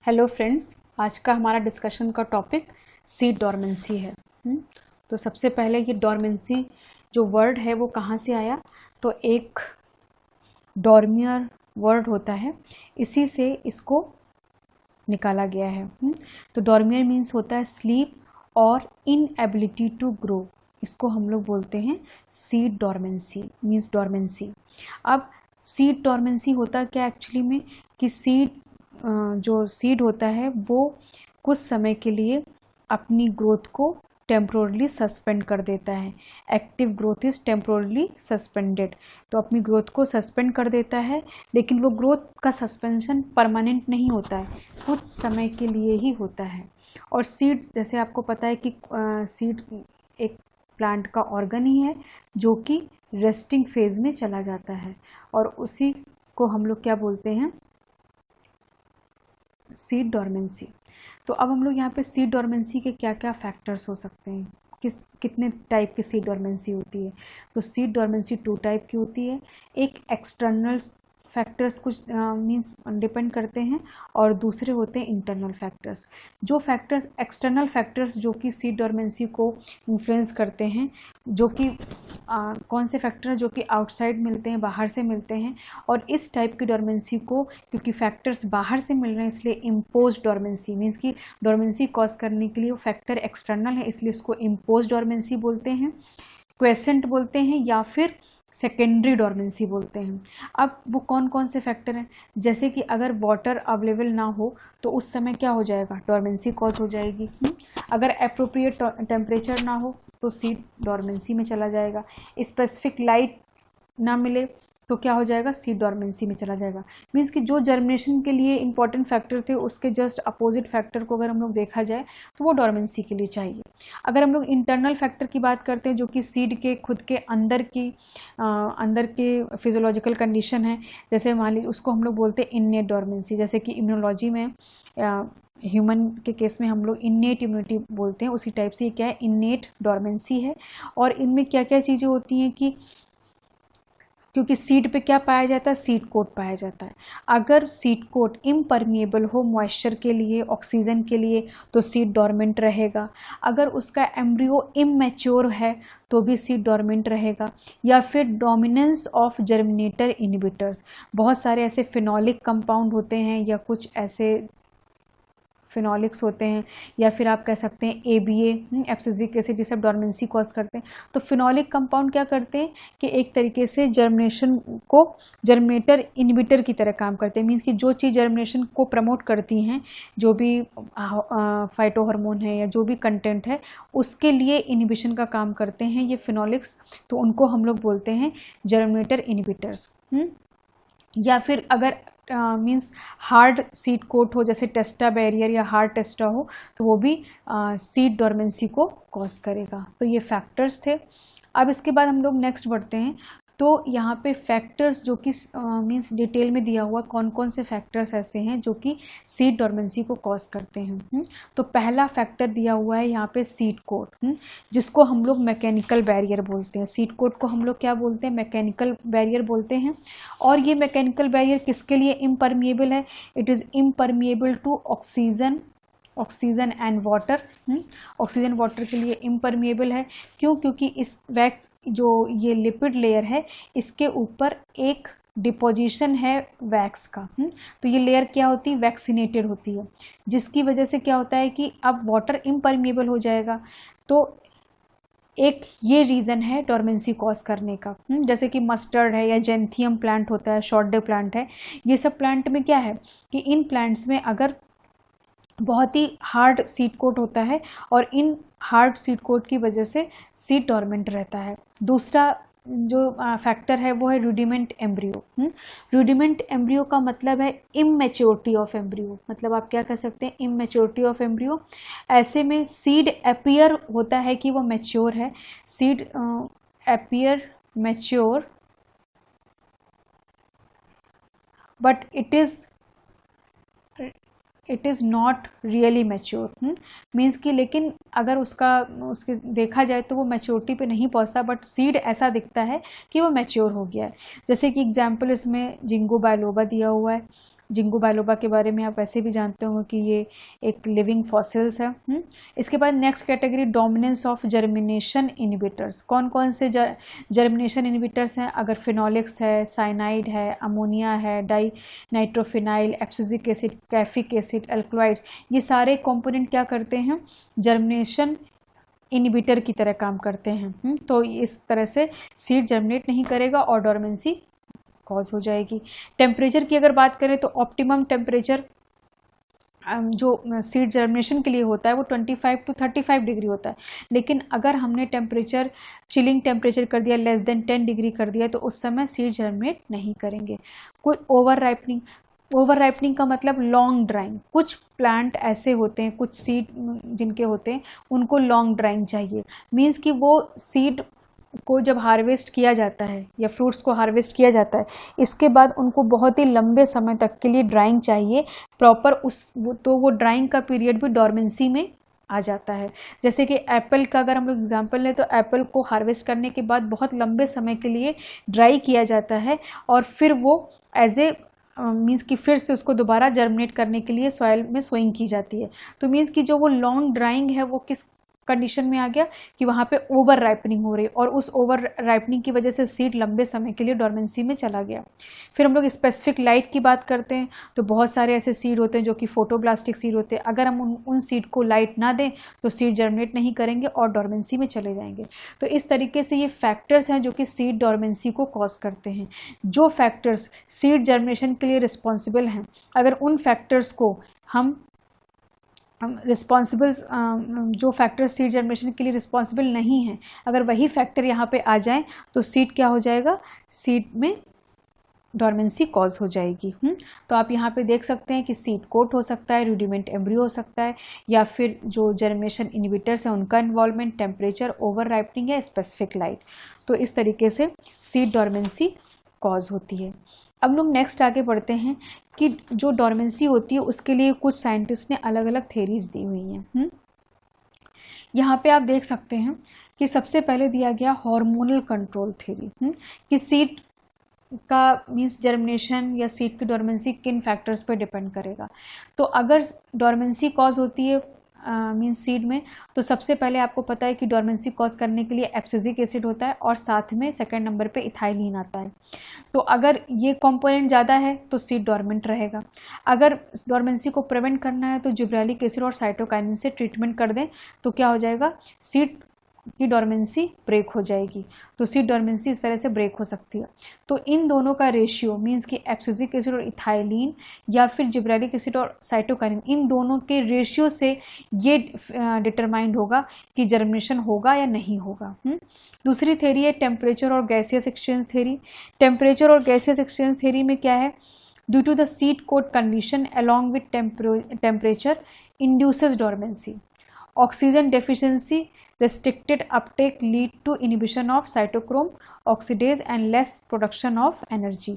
Hello friends, आज का हमारा डिस्कशन का टॉपिक सीड डॉर्मेंसी है। तो सबसे पहले ये डॉर्मेंसी जो वर्ड है वो कहाँ से आया, तो एक डॉर्मियर वर्ड होता है, इसी से इसको निकाला गया है। तो डॉर्मियर मीन्स होता है स्लीप और इनएबिलिटी टू ग्रो, इसको हम लोग बोलते हैं सीड डॉर्मेंसी, मीन्स डॉर्मेंसी। अब सीड डॉर्मेंसी होता क्या एक्चुअली में कि जो सीड होता है वो कुछ समय के लिए अपनी ग्रोथ को टेम्पोरली सस्पेंड कर देता है। Active growth is temporarily suspended, तो अपनी ग्रोथ को सस्पेंड कर देता है, लेकिन वो ग्रोथ का सस्पेंशन परमानेंट नहीं होता है, कुछ समय के लिए ही होता है। और सीड, जैसे आपको पता है कि सीड एक प्लांट का ऑर्गन ही है जो कि रेस्टिंग फेज में चला जाता है, और उसी को हम लोग क्या बोलते हैं, सीड डॉर्मेंसी। तो अब हम लोग यहाँ पे सीड डॉर्मेंसी के क्या क्या फैक्टर्स हो सकते हैं, कितने टाइप की सीड डॉर्मेंसी होती है। तो सीड डॉर्मेंसी 2 टाइप की होती है। एक एक्सटर्नल फैक्टर्स कुछ मीन्स डिपेंड करते हैं, और दूसरे होते हैं इंटरनल फैक्टर्स। जो फैक्टर्स एक्सटर्नल फैक्टर्स जो कि सीड डॉर्मेंसी को इन्फ्लुएंस करते हैं, जो कि कौन से फैक्टर हैं जो कि आउटसाइड मिलते हैं, बाहर से मिलते हैं। और इस टाइप की डॉर्मेंसी को, क्योंकि फैक्टर्स बाहर से मिल रहे हैं, इसलिए इम्पोज डॉर्मेंसी, मीन्स कि डॉर्मेंसी कॉज करने के लिए वो फैक्टर एक्सटर्नल है, इसलिए इसको इम्पोज डॉर्मेंसी बोलते हैं, क्वेसेंट बोलते हैं, या फिर सेकेंडरी डॉर्मेंसी बोलते हैं। अब वो कौन कौन से फैक्टर हैं, जैसे कि अगर वाटर अवेलेबल ना हो तो उस समय क्या हो जाएगा, डॉर्मेंसी कॉज हो जाएगी। अगर अप्रोप्रिएट टेम्परेचर ना हो तो सीड डॉर्मेंसी में चला जाएगा। स्पेसिफिक लाइट ना मिले तो क्या हो जाएगा, सीड डॉर्मेंसी में चला जाएगा। मीन्स कि जो जर्मिनेशन के लिए इंपॉर्टेंट फैक्टर थे उसके जस्ट अपोजिट फैक्टर को अगर हम लोग देखा जाए तो वो डॉर्मेंसी के लिए चाहिए। अगर हम लोग इंटरनल फैक्टर की बात करते हैं, जो कि सीड के खुद के अंदर के फिजियोलॉजिकल कंडीशन है, जैसे मान लीजिए उसको हम लोग बोलते हैं इननेट डॉर्मेंसी। जैसे कि इम्यूनोलॉजी में ह्यूमन के केस में हम लोग इननेट इम्यूनिटी बोलते हैं, उसी टाइप से ये क्या है, इननेट डॉर्मेंसी है। और इनमें क्या क्या चीज़ें होती हैं कि क्योंकि सीड पे क्या पाया जाता है, सीड कोट पाया जाता है। अगर सीड कोट इम्परमिएबल हो मॉइस्चर के लिए, ऑक्सीजन के लिए, तो सीड डॉर्मेंट रहेगा। अगर उसका एम्ब्रियो इमैच्योर है तो भी सीड डॉर्मेंट रहेगा। या फिर डोमिनेंस ऑफ जर्मिनेटर इनहिबिटर्स, बहुत सारे ऐसे फिनॉलिक कंपाउंड होते हैं या कुछ ऐसे फिनॉलिक्स होते हैं, या फिर आप कह सकते हैं ABA, एब्सिसिक एसिड, ये सब डॉर्मेंसी कॉज करते हैं। तो फिनॉलिक कंपाउंड क्या करते हैं कि एक तरीके से जर्मिनेशन को जर्मिनेटर इनहिबिटर की तरह काम करते हैं। मीन्स कि जो चीज़ जर्मिनेशन को प्रमोट करती हैं, जो भी फाइटो हार्मोन है या जो भी कंटेंट है, उसके लिए इनहिबिशन का काम करते हैं ये फिनॉलिक्स, तो उनको हम लोग बोलते हैं जर्मिनेटर इनहिबिटर्स। या फिर अगर मीन्स हार्ड सीड कोट हो, जैसे टेस्टा बैरियर या हार्ड टेस्टा हो, तो वो भी सीड डॉर्मेंसी को कॉज करेगा। तो ये फैक्टर्स थे। अब इसके बाद हम लोग नेक्स्ट बढ़ते हैं। तो यहाँ पे फैक्टर्स जो कि मीन्स डिटेल में दिया हुआ कौन कौन से फैक्टर्स ऐसे हैं जो कि सीड डॉर्मेंसी को कॉज करते हैं। तो पहला फैक्टर दिया हुआ है यहाँ पे सीड कोट, जिसको हम लोग मैकेनिकल बैरियर बोलते हैं। सीड कोट को हम लोग क्या बोलते हैं, मैकेनिकल बैरियर बोलते हैं। और ये मैकेनिकल बैरियर किसके लिए इम्परमिएबल है, it is impermeable to oxygen and water. Oxygen water के लिए इम्परमिएबल है। क्यों, क्योंकि इस वैक्स जो ये लिपिड लेयर है, इसके ऊपर एक डिपोजिशन है वैक्स का। तो ये लेयर क्या होती है, वैक्सीनेटेड होती है, जिसकी वजह से क्या होता है कि अब वाटर इम्परमिएबल हो जाएगा। तो एक ये रीज़न है डॉर्मेंसी कॉज करने का। जैसे कि मस्टर्ड है या जेंथियम प्लांट होता है, शॉर्ट डे प्लांट है, ये सब प्लांट में क्या है कि इन प्लांट्स में अगर बहुत ही हार्ड सीड कोट होता है, और इन हार्ड सीड कोट की वजह से सीड डॉर्मेंट रहता है। दूसरा जो फैक्टर है वो है रूडिमेंट एम्ब्रियो। रूडिमेंट एम्ब्रियो का मतलब है इमैच्योरिटी ऑफ एम्ब्रियो, मतलब आप क्या कह सकते हैं, इमैच्योरिटी ऑफ एम्ब्रियो। ऐसे में सीड अपीयर होता है कि वो मैच्योर है, seed appear mature, but it is not really mature. Means कि लेकिन अगर उसके देखा जाए तो वो मैच्योरिटी पे नहीं पहुंचता, बट सीड ऐसा दिखता है कि वो मैच्योर हो गया है। जैसे कि एग्जांपल इसमें जिंगो बायलोबा दिया हुआ है, जिंगो बाइलोबा के बारे में आप वैसे भी जानते होंगे कि ये एक लिविंग फॉसिल्स है। इसके बाद next category dominance of germination inhibitors. कौन कौन से जर्मिनेशन इनहिबिटर्स हैं? अगर फिनोलिक्स है, साइनाइड है, अमोनिया है, di nitrophenyl, abscisic acid, caffeic acid, alkaloids, ये सारे कंपोनेंट क्या करते हैं? जर्मिनेशन इनहिबिटर की तरह काम करते हैं। तो इस तरह से सीड जर्मिनेट नहीं करेगा और डोरमेंसी कॉज हो जाएगी। टेम्परेचर की अगर बात करें तो ऑप्टिमम टेम्परेचर जो सीड जर्मिनेशन के लिए होता है वो 25 to 35 डिग्री होता है, लेकिन अगर हमने टेम्परेचर चिलिंग टेम्परेचर कर दिया, लेस देन 10 डिग्री कर दिया, तो उस समय सीड जर्मिनेट नहीं करेंगे। कोई ओवर राइपनिंग का मतलब लॉन्ग ड्राइंग। कुछ प्लांट ऐसे होते हैं, कुछ सीड जिनके होते हैं उनको लॉन्ग ड्राइंग चाहिए। मीन्स कि वो सीड को जब हार्वेस्ट किया जाता है या फ्रूट्स को हार्वेस्ट किया जाता है, इसके बाद उनको बहुत ही लंबे समय तक के लिए ड्राइंग चाहिए प्रॉपर। तो वो ड्राइंग का पीरियड भी डोरमेंसी में आ जाता है। जैसे कि एप्पल का अगर हम लोग एग्जांपल लें तो एप्पल को हार्वेस्ट करने के बाद बहुत लंबे समय के लिए ड्राई किया जाता है और फिर वो एज ए मीन्स कि फिर से उसको दोबारा जर्मिनेट करने के लिए सॉइल में सोइंग की जाती है। तो मीन्स कि जो वो लॉन्ग ड्राइंग है वो किस कंडीशन में आ गया कि वहाँ पे ओवर राइपनिंग हो रही, और उस ओवर राइपनिंग की वजह से सीड लंबे समय के लिए डोरमेंसी में चला गया। फिर हम लोग स्पेसिफिक लाइट की बात करते हैं तो बहुत सारे ऐसे सीड होते हैं जो कि फोटोब्लास्टिक सीड होते हैं। अगर हम उन सीड को लाइट ना दें तो सीड जर्मिनेट नहीं करेंगे और डोरमेंसी में चले जाएंगे। तो इस तरीके से ये फैक्टर्स हैं जो कि सीड डोरमेंसी को कॉज करते हैं। जो फैक्टर्स सीड जर्मिनेशन के लिए रिस्पॉन्सिबल हैं, अगर उन फैक्टर्स को हम रिस्पॉन्सिबल जो फैक्टर सीड जर्मिनेशन के लिए रिस्पॉन्सिबल नहीं है, अगर वही फैक्टर यहाँ पे आ जाएं तो सीड क्या हो जाएगा? सीड में डोरमेंसी कॉज हो जाएगी। तो आप यहाँ पे देख सकते हैं कि सीड कोट हो सकता है, रूडिमेंट एम्ब्रियो हो सकता है, या फिर जो जर्मिनेशन इनहिबिटर्स हैं उनका इन्वॉल्वमेंट, टेम्परेचर, ओवर राइपनिंग या स्पेसिफिक लाइट। तो इस तरीके से सीड डोरमेंसी कॉज होती है। अब लोग नेक्स्ट आगे बढ़ते हैं कि जो डोरमेंसी होती है उसके लिए कुछ साइंटिस्ट ने अलग अलग थेरीज दी हुई हैं। यहाँ पे आप देख सकते हैं कि सबसे पहले दिया गया हार्मोनल कंट्रोल थेरी, कि सीड का मीन्स जर्मिनेशन या सीड की डोरमेंसी किन फैक्टर्स पे डिपेंड करेगा। तो अगर डोरमेंसी कॉज होती है मीन्स सीड में, तो सबसे पहले आपको पता है कि डोरमेंसी कॉज करने के लिए एब्सिसिक एसिड होता है और साथ में सेकंड नंबर पे इथाइलिन आता है। तो अगर ये कंपोनेंट ज़्यादा है तो सीड डोरमेंट रहेगा। अगर डोरमेंसी को प्रिवेंट करना है तो जिब्रेलिक एसिड और साइटोकाइनिन से ट्रीटमेंट कर दें तो क्या हो जाएगा? सीड की डोरमेंसी ब्रेक हो जाएगी। तो सीड डोरमेंसी इस तरह से ब्रेक हो सकती है। तो इन दोनों का रेशियो मीन्स कि एब्सिसिक एसिड और इथाइलिन या फिर जिब्रेलिक एसिड और साइटोकाइनिन, इन दोनों के रेशियो से ये डिटरमाइंड होगा कि जर्मिनेशन होगा या नहीं होगा। दूसरी थेरी है टेम्परेचर और गैसियस एक्सचेंज थेरी। टेम्परेचर और गैसियस एक्सचेंज थेरी में क्या है? Due to the seed coat condition along with temperature induces dormancy. Oxygen deficiency, restricted uptake lead to inhibition of cytochrome oxidase and less production of energy.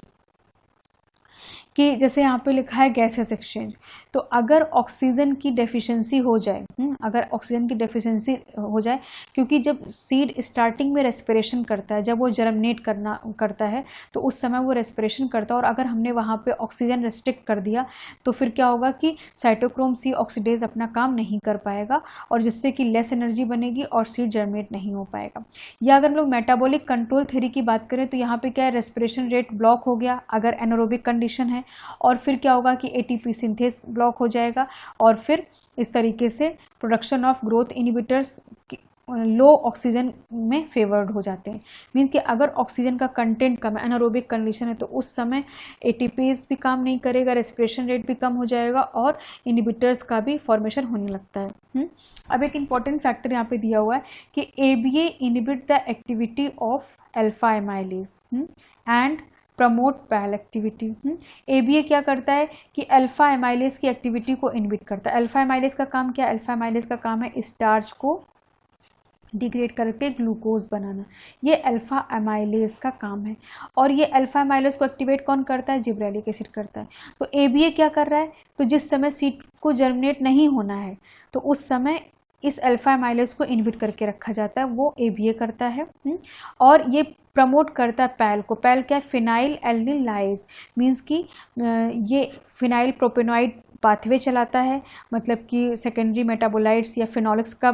कि जैसे यहाँ पे लिखा है गैसेस एक्सचेंज, तो अगर ऑक्सीजन की डेफिशिएंसी हो जाए, अगर ऑक्सीजन की डेफिशिएंसी हो जाए, क्योंकि जब सीड स्टार्टिंग में रेस्पिरेशन करता है, जब वो जर्मिनेट करता है तो उस समय वो रेस्पिरेशन करता है, और अगर हमने वहाँ पे ऑक्सीजन रेस्ट्रिक्ट कर दिया तो फिर क्या होगा कि साइटोक्रोम सी ऑक्सीडेज अपना काम नहीं कर पाएगा, और जिससे कि लेस एनर्जी बनेगी और सीड जर्मिनेट नहीं हो पाएगा। या अगर हम लोग मेटाबॉलिक कंट्रोल थ्योरी की बात करें तो यहाँ पे क्या है? रेस्पिरेशन रेट ब्लॉक हो गया अगर एनारोबिक कंडीशन है, और फिर क्या होगा कि एटीपी सिंथेस ब्लॉक हो जाएगा, और फिर इस तरीके से production of growth inhibitors low oxygen में फेवर्ड हो जाते हैं। मीन्स कि अगर ऑक्सीजन का कंटेंट कम है, एनारोबिक कंडीशन है, तो उस समय एटीपीज भी काम नहीं करेगा, रेस्पिरेशन रेट भी कम हो जाएगा और इनहिबिटर्स का भी फॉर्मेशन होने लगता है। अब एक इम्पॉर्टेंट फैक्टर यहाँ पे दिया हुआ है कि ABA inhibit the activity of alpha amylase and promote pal activity. ABA क्या करता है कि अल्फा एमाइलेज की एक्टिविटी को इनहिबिट करता है। अल्फा एमाइलेज का काम क्या है? अल्फा एमाइलेज का काम है स्टार्च को डिग्रेड करके ग्लूकोज बनाना, ये अल्फा एमाइलेज का काम है। और ये अल्फा एमाइलेज को एक्टिवेट कौन करता है? जिब्रेलिक एसिड करता है। तो ABA क्या कर रहा है? तो जिस समय सीड को जर्मिनेट नहीं होना है तो उस समय इस अल्फा एमाइलेज को इनहिबिट करके रखा जाता है, वो ABA करता है। और ये प्रमोट करता है पैल को। पैल क्या है? फिनाइल एल्निल लाइज, मीन्स कि ये फिनाइल प्रोपेनॉइड पाथवे चलाता है, मतलब कि सेकेंडरी मेटाबोलाइट्स या फिनोलिक्स का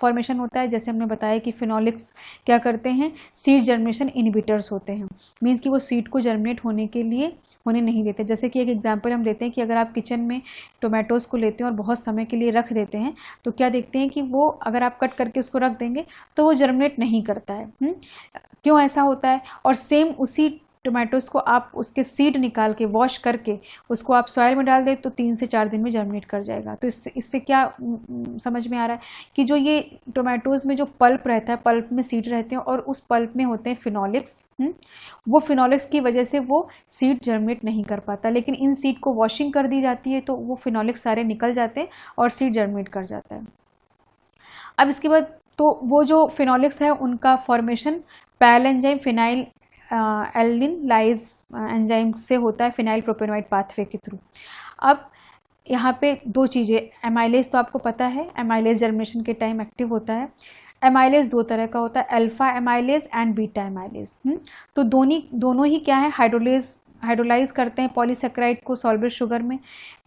फॉर्मेशन होता है। जैसे हमने बताया कि फिनोलिक्स क्या करते हैं? सीड जर्मिनेशन इनहिबिटर्स होते हैं, मीन्स कि वो सीड को जर्मिनेट होने नहीं देते। जैसे कि एक एग्जांपल हम देते हैं कि अगर आप किचन में टोमेटोज़ को लेते हैं और बहुत समय के लिए रख देते हैं, तो क्या देखते हैं कि वो अगर आप कट करके उसको रख देंगे तो वो जर्मिनेट नहीं करता है। क्यों ऐसा होता है? और सेम उसी टोमेटोज़ को आप उसके सीड निकाल के वॉश करके उसको आप सॉइल में डाल दें तो 3 से 4 दिन में जर्मिनेट कर जाएगा। तो इससे क्या समझ में आ रहा है कि जो ये टोमेटोज़ में जो पल्प रहता है, पल्प में सीड रहते हैं और उस पल्प में होते हैं फिनोलिक्स। वो फिनोलिक्स की वजह से वो सीड जर्मिनेट नहीं कर पाता, लेकिन इन सीड को वॉशिंग कर दी जाती है तो वो फिनोलिक्स सारे निकल जाते हैं और सीड जर्मिनेट कर जाता है। अब इसके बाद तो वो जो फिनोलिक्स है उनका फॉर्मेशन पैल एंजाइम फिनाइल एल्निन लाइज एंजाइम से होता है, फिनाइल प्रोपेनॉइड पाथवे के थ्रू। अब यहाँ पे दो चीज़ें, एमाइलेज तो आपको पता है, एमाइलेज जर्मिनेशन के टाइम एक्टिव होता है। एमाइलेज दो तरह का होता है, alpha amylase and beta amylase. तो दोनों ही क्या है? हाइड्रोलाइज करते हैं पॉलीसेक्राइड को सॉल्वेट शुगर में।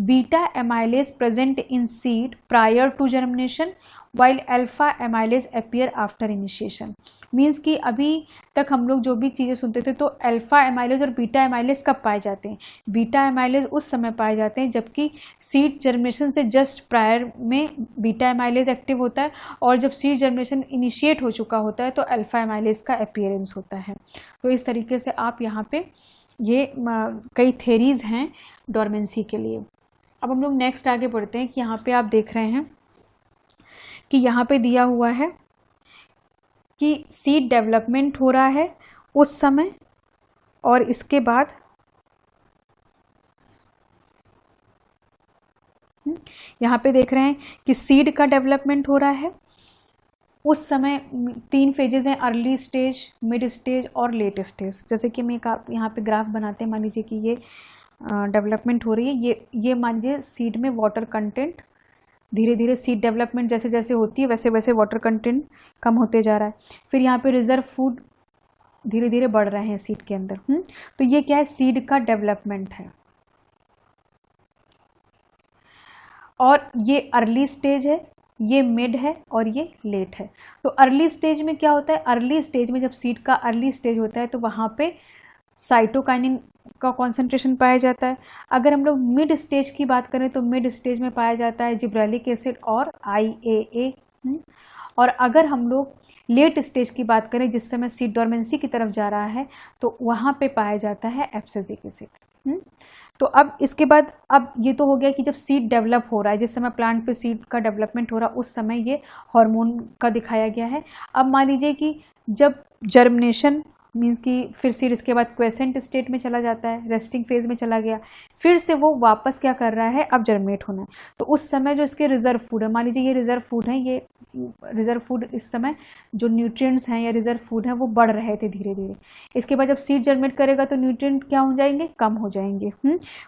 Beta amylase present in seed prior to germination while alpha amylase appear after initiation. Means कि अभी तक हम लोग जो भी चीज़ें सुनते थे तो अल्फा एमाइलेज और बीटा एमाइलेज कब पाए जाते हैं? बीटा एमाइलेज उस समय पाए जाते हैं जबकि सीड जर्मिनेशन से जस्ट प्रायर में बीटा एमाइलेज एक्टिव होता है, और जब सीड जर्मिनेशन इनिशिएट हो चुका होता है तो अल्फा एमाइलेज का अपीयरेंस होता है। तो इस तरीके से आप यहाँ पे ये कई थेरीज हैं डोरमेंसी के लिए। अब हम लोग नेक्स्ट आगे बढ़ते हैं कि यहाँ पे आप देख रहे हैं कि यहाँ पे दिया हुआ है कि सीड डेवलपमेंट हो रहा है उस समय, और इसके बाद यहाँ पे देख रहे हैं कि सीड का डेवलपमेंट हो रहा है उस समय। 3 फेजेस हैं, अर्ली स्टेज, मिड स्टेज और लेट स्टेज। जैसे कि मैं यहाँ पे ग्राफ बनाते हैं, मान लीजिए कि ये डेवलपमेंट हो रही है, ये मान लीजिए सीड में वाटर कंटेंट धीरे धीरे सीड डेवलपमेंट जैसे जैसे होती है वैसे वैसे वाटर कंटेंट कम होते जा रहा है। फिर यहाँ पे रिजर्व फूड धीरे धीरे बढ़ रहे हैं सीड के अंदर। तो ये क्या है? सीड का डेवलपमेंट है, और ये अर्ली स्टेज है, ये मिड है और ये लेट है। तो अर्ली स्टेज में क्या होता है? अर्ली स्टेज में जब सीड का अर्ली स्टेज होता है तो वहाँ पे साइटोकाइनिन का कॉन्सेंट्रेशन पाया जाता है। अगर हम लोग मिड स्टेज की बात करें तो मिड स्टेज में पाया जाता है जिब्रेलिक एसिड और IAA। और अगर हम लोग लेट स्टेज की बात करें जिस समय सीड डोरमेंसी की तरफ जा रहा है तो वहाँ पे पाया जाता है एब्सिसिक एसिड। तो अब इसके बाद, अब ये तो हो गया कि जब सीड डेवलप हो रहा है, जिस समय प्लांट पे सीड का डेवलपमेंट हो रहा है उस समय ये हार्मोन का दिखाया गया है। अब मान लीजिए कि जब जर्मिनेशन मीन्स कि फिर सीड इसके बाद क्वेसेंट स्टेट में चला जाता है, रेस्टिंग फेज में चला गया, फिर से वो वापस क्या कर रहा है? अब जर्मिनेट होना है। तो उस समय जो इसके रिजर्व फूड है, मान लीजिए ये रिजर्व फूड है, ये रिजर्व फूड इस समय जो न्यूट्रिएंट्स हैं या रिजर्व फूड है वो बढ़ रहे थे धीरे धीरे। इसके बाद जब सीड जर्मिनेट करेगा तो न्यूट्रिएंट क्या हो जाएंगे? कम हो जाएंगे।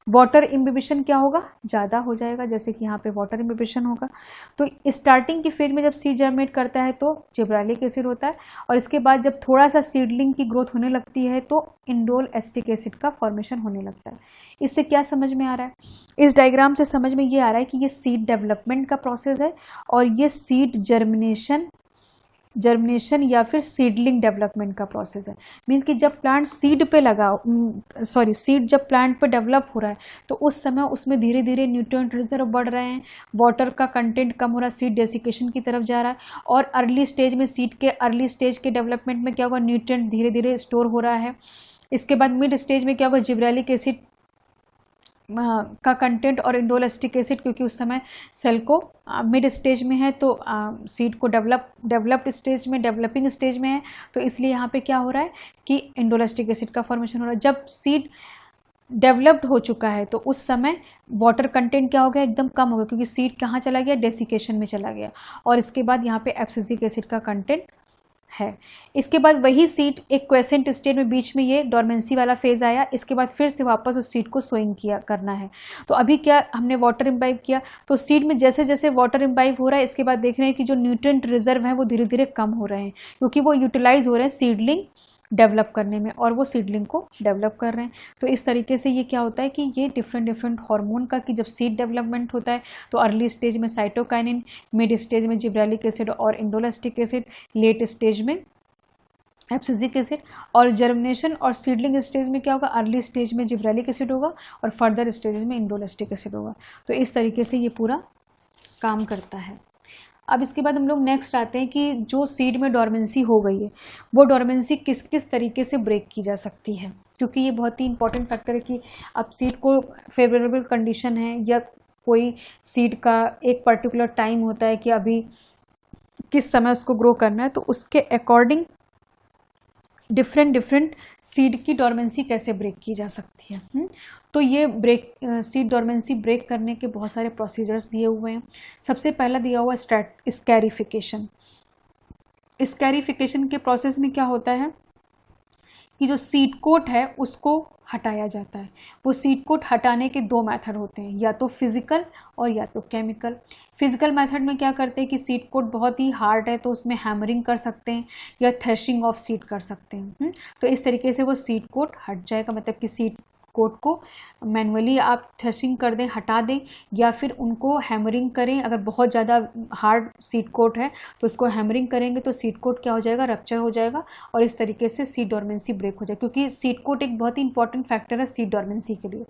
वाटर इम्बिबिशन क्या होगा? ज़्यादा हो जाएगा, जैसे कि यहाँ पे वाटर इम्बिबिशन होगा। तो स्टार्टिंग की फेज में जब सीड जर्मिनेट करता है तो जिब्रेलिक एसिड होता है, और इसके बाद जब थोड़ा सा सीडलिंग की ग्रोथ होने लगती है तो इंडोल एस्टिक एसिड का फॉर्मेशन होने लगता है। इससे क्या समझ में आ रहा है? इस डायग्राम से समझ में ये आ रहा है कि ये सीड डेवलपमेंट का प्रोसेस है और ये सीड जर्मिनेशन या फिर सीडलिंग डेवलपमेंट का प्रोसेस है। मीन्स कि जब प्लांट सीड पे सीड जब प्लांट पे डेवलप हो रहा है तो उस समय उसमें धीरे धीरे न्यूट्रिएंट रिजर्व बढ़ रहे हैं, वाटर का कंटेंट कम हो रहा है, सीड डेसिकेशन की तरफ जा रहा है। और अर्ली स्टेज में सीड के अर्ली स्टेज के डेवलपमेंट में क्या होगा? न्यूट्रिएंट धीरे धीरे स्टोर हो रहा है। इसके बाद मिड स्टेज में क्या होगा? जिब्रेलिक एसिड का कंटेंट और इंडोल एस्टिक एसिड, क्योंकि उस समय सेल को मिड स्टेज में है तो सीड को डेवलप्ड स्टेज में, डेवलपिंग स्टेज में है, तो इसलिए यहाँ पे क्या हो रहा है कि इंडोल एस्टिक एसिड का फॉर्मेशन हो रहा है। जब सीड डेवलप्ड हो चुका है तो उस समय वाटर कंटेंट क्या हो गया? एकदम कम हो गया, क्योंकि सीड कहाँ चला गया? डेसिकेशन में चला गया। और इसके बाद यहाँ पे एब्सिसिक एसिड का कंटेंट है। इसके बाद वही सीड एक क्वेसेंट स्टेट में बीच में ये डोरमेंसी वाला फेज आया, इसके बाद फिर से वापस उस सीड को सोइंग करना है। तो अभी क्या हमने वाटर इम्बाइब किया, तो सीड में जैसे जैसे वाटर इम्बाइब हो रहा है, इसके बाद देख रहे हैं कि जो न्यूट्रिएंट रिजर्व हैं वो धीरे धीरे कम हो रहे हैं, क्योंकि वो यूटिलाइज हो रहे हैं सीडलिंग डेवलप करने में, और वो सीडलिंग को डेवलप कर रहे हैं। तो इस तरीके से ये क्या होता है कि ये डिफरेंट हार्मोन का, कि जब सीड डेवलपमेंट होता है तो अर्ली स्टेज में साइटोकाइनिन, मिड स्टेज में जिब्रेलिक एसिड और इंडोलेस्टिक एसिड, लेट स्टेज में एब्सिसिक एसिड, और जर्मिनेशन और सीडलिंग स्टेज में क्या होगा, अर्ली स्टेज में जिब्रेलिक एसिड होगा और फर्दर स्टेज में इंडोलेस्टिक एसिड होगा। तो इस तरीके से ये पूरा काम करता है। अब इसके बाद हम लोग नेक्स्ट आते हैं कि जो सीड में डोरमेंसी हो गई है, वो डोरमेंसी किस किस तरीके से ब्रेक की जा सकती है, क्योंकि ये बहुत ही इंपॉर्टेंट फैक्टर है कि अब सीड को फेवरेबल कंडीशन है, या कोई सीड का एक पर्टिकुलर टाइम होता है कि अभी किस समय उसको ग्रो करना है, तो उसके अकॉर्डिंग डिफरेंट सीड की डोरमेंसी कैसे ब्रेक की जा सकती है। तो ये सीड डोरमेंसी ब्रेक करने के बहुत सारे प्रोसीजर्स दिए हुए हैं। सबसे पहला दिया हुआ स्कैरिफिकेशन। स्कैरिफिकेशन के प्रोसेस में क्या होता है कि जो सीड कोट है उसको हटाया जाता है। वो सीड कोट हटाने के दो मेथड होते हैं, या तो फिजिकल और या तो केमिकल। फिजिकल मेथड में क्या करते हैं कि सीड कोट बहुत ही हार्ड है तो उसमें हैमरिंग कर सकते हैं या थ्रेशिंग ऑफ सीड कर सकते हैं। तो इस तरीके से वो सीड कोट हट जाएगा, मतलब कि सीड कोट को मैनुअली आप थ्रेशिंग कर दें, हटा दें, या फिर उनको हैमरिंग करें। अगर बहुत ज़्यादा हार्ड सीड कोट है तो उसको हैमरिंग करेंगे तो सीड कोट क्या हो जाएगा, रप्चर हो जाएगा, और इस तरीके से सीड डोरमेंसी ब्रेक हो जाएगी, क्योंकि सीड कोट एक बहुत ही इंपॉर्टेंट फैक्टर है सीड डोरमेंसी के लिए।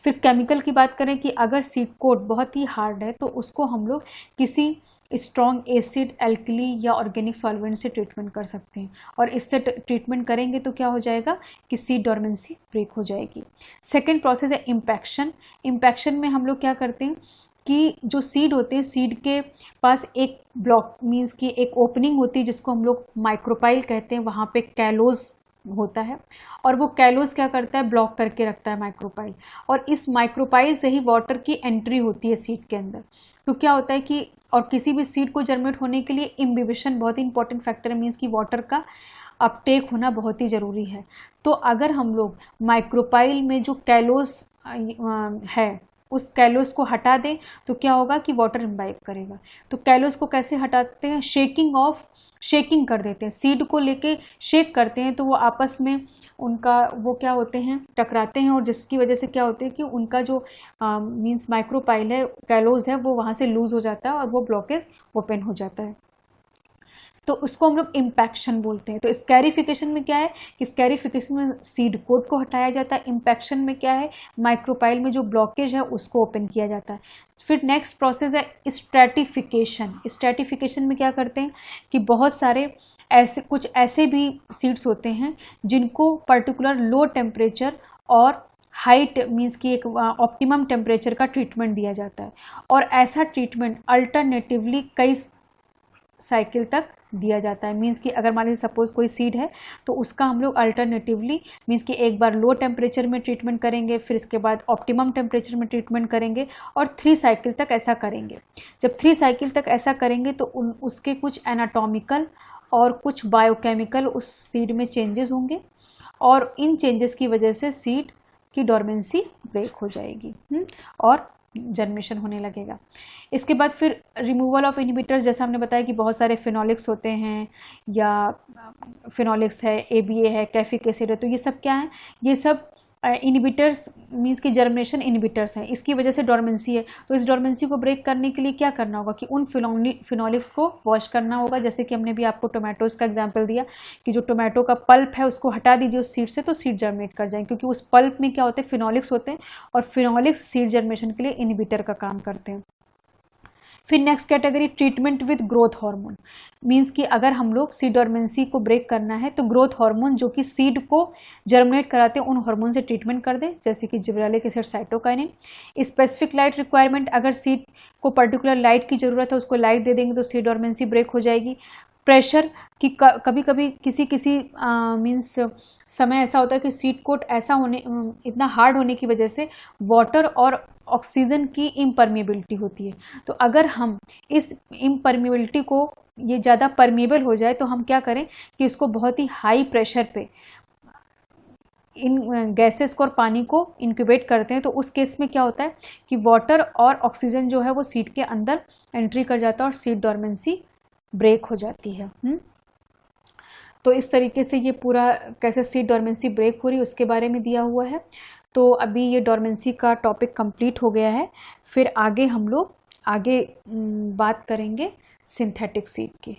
फिर केमिकल की बात करें कि अगर सीड कोट बहुत ही हार्ड है तो उसको हम लोग किसी स्ट्रॉन्ग एसिड, एल्कली या ऑर्गेनिक सॉल्वेंट से ट्रीटमेंट कर सकते हैं, और इससे ट्रीटमेंट करेंगे तो क्या हो जाएगा कि सीड डोरमेंसी ब्रेक हो जाएगी। सेकेंड प्रोसेस है इम्पैक्शन। इम्पैक्शन में हम लोग क्या करते हैं कि जो सीड होते हैं, सीड के पास एक ब्लॉक मीन्स की एक ओपनिंग होती है जिसको हम लोग माइक्रोपाइल कहते हैं, वहाँ पे कैलोज होता है, और वो कैलोज क्या करता है, ब्लॉक करके रखता है माइक्रोपाइल, और इस माइक्रोपाइल से ही वाटर की एंट्री होती है सीड के अंदर। तो क्या होता है कि और किसी भी सीड को जर्मिनेट होने के लिए इम्बिबिशन बहुत ही इंपॉर्टेंट फैक्टर है, मीन्स कि वाटर का अपटेक होना बहुत ही ज़रूरी है। तो अगर हम लोग माइक्रोपाइल में जो कैलोज है उस कैलोस को हटा दें तो क्या होगा कि वाटर इम्बाइब करेगा। तो कैलोस को कैसे हटाते हैं, शेकिंग कर देते हैं, सीड को लेके शेक करते हैं तो वो आपस में उनका वो क्या होते हैं, टकराते हैं, और जिसकी वजह से क्या होते हैं कि उनका जो मीन्स माइक्रोपाइल है, कैलोस है, वो वहाँ से लूज हो जाता है और वो ब्लॉकेज ओपन हो जाता है। तो उसको हम लोग इम्पैक्शन बोलते हैं। तो स्कैरिफिकेशन में क्या है कि स्कैरिफिकेशन में सीड कोट को हटाया जाता है, इम्पैक्शन में क्या है, माइक्रोपाइल में जो ब्लॉकेज है उसको ओपन किया जाता है। फिर नेक्स्ट प्रोसेस है स्ट्रैटिफिकेशन। स्ट्रैटिफिकेशन में क्या करते हैं कि बहुत सारे ऐसे भी सीड्स होते हैं जिनको पर्टिकुलर लो टेम्परेचर और हाइट मीन्स की एक ऑप्टिमम टेम्परेचर का ट्रीटमेंट दिया जाता है, और ऐसा ट्रीटमेंट अल्टरनेटिवली कई साइकिल तक दिया जाता है। मीन्स कि अगर मान लीजिए सपोज कोई सीड है तो उसका हम लोग अल्टरनेटिवली मीन्स कि एक बार लो टेम्परेचर में ट्रीटमेंट करेंगे, फिर इसके बाद ऑप्टिमम टेम्परेचर में ट्रीटमेंट करेंगे, और 3 साइकिल तक ऐसा करेंगे। जब 3 साइकिल तक ऐसा करेंगे तो उसके कुछ एनाटॉमिकल और कुछ बायोकेमिकल उस सीड में चेंजेस होंगे, और इन चेंजेस की वजह से सीड की डोरमेंसी ब्रेक हो जाएगी और जर्मिनेशन होने लगेगा। इसके बाद फिर रिमूवल ऑफ इनहिबिटर्स, जैसा हमने बताया कि बहुत सारे फिनोलिक्स होते हैं, या फिनोलिक्स है, ABA है, कैफिक एसिड है, तो ये सब क्या है, ये सब इनहिबिटर्स मीन्स कि जर्मिनेशन इनहिबिटर्स हैं। इसकी वजह से डोरमेंसी है, तो इस डोरमेंसी को ब्रेक करने के लिए क्या करना होगा कि उन फिनोलिक्स को वॉश करना होगा। जैसे कि हमने भी आपको टोमेटोज का एग्जांपल दिया कि जो टोमेटो का पल्प है उसको हटा दीजिए उस सीड से, तो सीड जर्मिनेट कर जाएंगे, क्योंकि उस पल्प में क्या होते हैं, फिनोलिक्स होते हैं, और फिनोलिक्स सीड जर्मिनेशन के लिए इनहिबिटर का काम करते हैं। फिर next category treatment with growth hormone. Means कि अगर हम लोग सीड डोरमेंसी को ब्रेक करना है तो ग्रोथ हार्मोन जो कि सीड को जर्मिनेट कराते हैं उन हार्मोन से ट्रीटमेंट कर दें, जैसे कि gibberellic acid, cytokinin. Specific light requirement, अगर सीड को पर्टिकुलर लाइट की ज़रूरत है उसको लाइट दे देंगे तो सीड डोरमेंसी ब्रेक हो जाएगी। प्रेशर कि कभी कभी किसी मीन्स समय ऐसा होता है कि सीड कोट ऐसा होने इतना हार्ड होने की वजह से वाटर और ऑक्सीजन की इम्परमिएबिलिटी होती है। तो अगर हम इस इम्परमिएबिलिटी को ये ज़्यादा परमेबल हो जाए तो हम क्या करें कि इसको बहुत ही हाई प्रेशर पे इन गैसेस को और पानी को इंक्यूबेट करते हैं। तो उस केस में क्या होता है कि वाटर और ऑक्सीजन जो है वो सीड के अंदर एंट्री कर जाता है और सीड डोरमेंसी ब्रेक हो जाती है। तो इस तरीके से ये पूरा कैसे सीड डोरमेंसी ब्रेक हो रही है उसके बारे में दिया हुआ है। तो अभी ये डोरमेंसी का टॉपिक कंप्लीट हो गया है। फिर आगे हम लोग बात करेंगे सिंथेटिक सीड की।